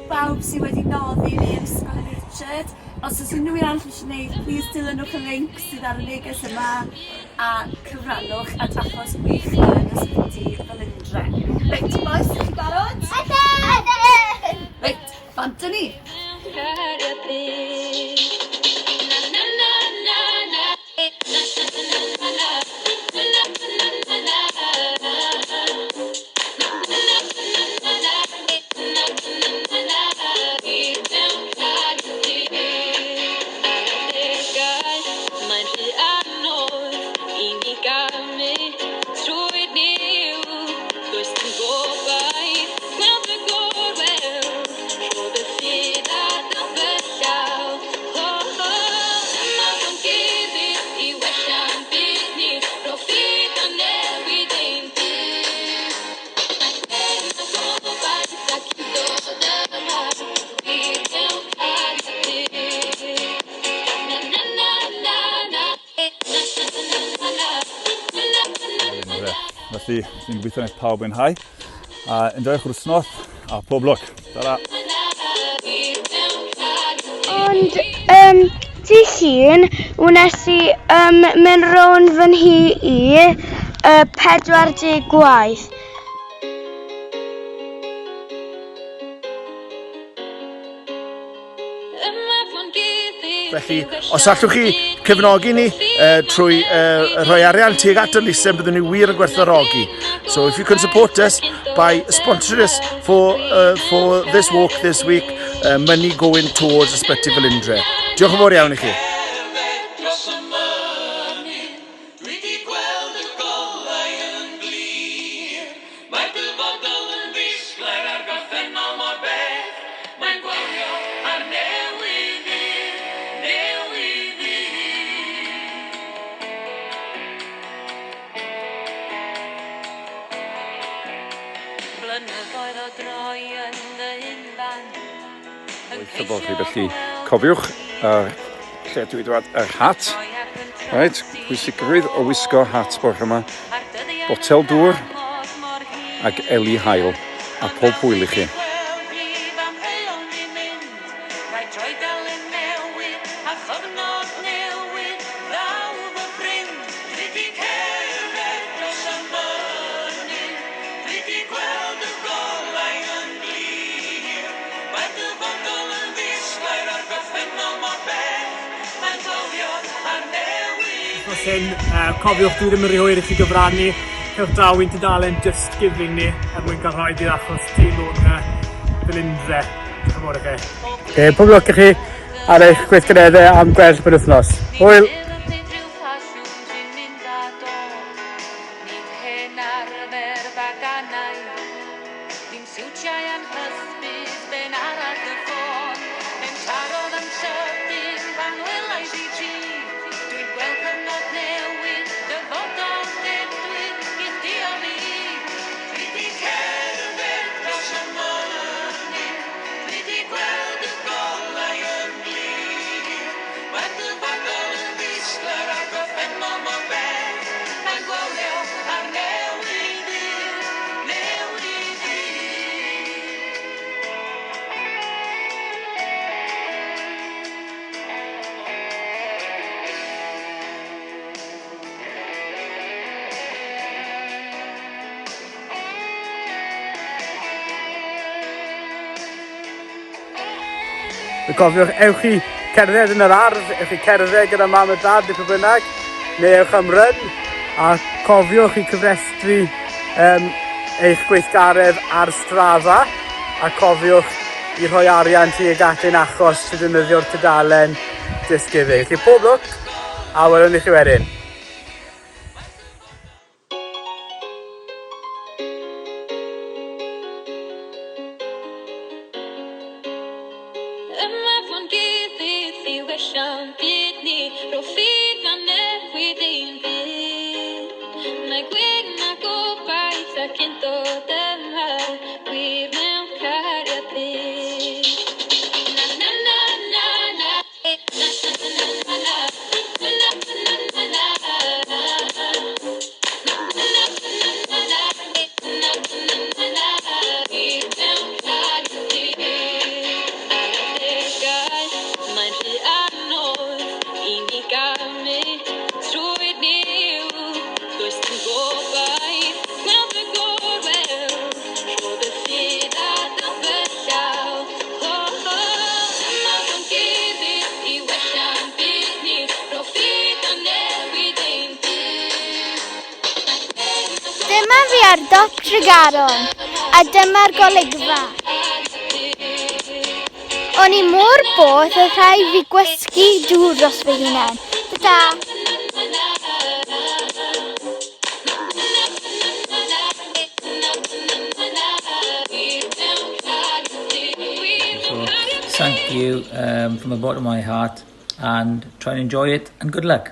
bawb sydd wedi noddi ni yn ysgol yn Richard. Os oes unrhyw un arall eisiau gwneud, please dilynwch y link sydd ar y neges yma a cyfrannwch at achos gwych yn ysbyty Felindre. Reit, boys, ydych chi barod? Ydyn! Reit, bant ni! Felly, ni'n gobeithio wneud pawb mwynhau. Enjoy'ch wrthnos a pob lwc. Tara! Ond di llun, wnes i mynd rownd fy nhŷ i 40 gwaith. Felly, os allwch chi cefnogi ni trwy rhoi arian tuag at y lisem, byddwn ni wir yn gwerthfawrogi. So if you can support us by sponsoring us for this walk this week, money going towards Ysbyty Felindre. Diolch yn fawr iawn i chi. Gobeithio bod chi felly cofiwch lle dwi wedi dod yr hat. Right, pwysigrwydd o wisgo hat bore yma, botel dŵr ac eli hael a pob hwyl i chi. Cofiwch dwi ddim yn rhy hwyr i chi gyfrannu. Cewch draw i'n tudalen Just Giving ni mwyn cael rhoi i'r achos teimlwn Felindre. Diolch yn fawr i chi. Pob lwc i chi ar eich gweithgareddau am gweld penwythnos. Hwyl! Cofiwch, ewch chi cerdded yn yr ardd, ewch chi cerdded gyda mam a dad neu pwy bynnag, neu ewch am ryn, a cofiwch i cyfrestru eich gweithgaredd ar Strava, a cofiwch i rhoi arian tuag at ein achos sydd yn defnyddio'r tudalen Just Giving. Felly pob lwc, a welwn i chi wedyn. stop Tregaron, a dyma'r golygfa. O'n i mor boeth y rhai fi gwysgu dŵr dros fy hunain. Ta-ta! So thank you from the bottom of my heart, and try and enjoy it, and good luck.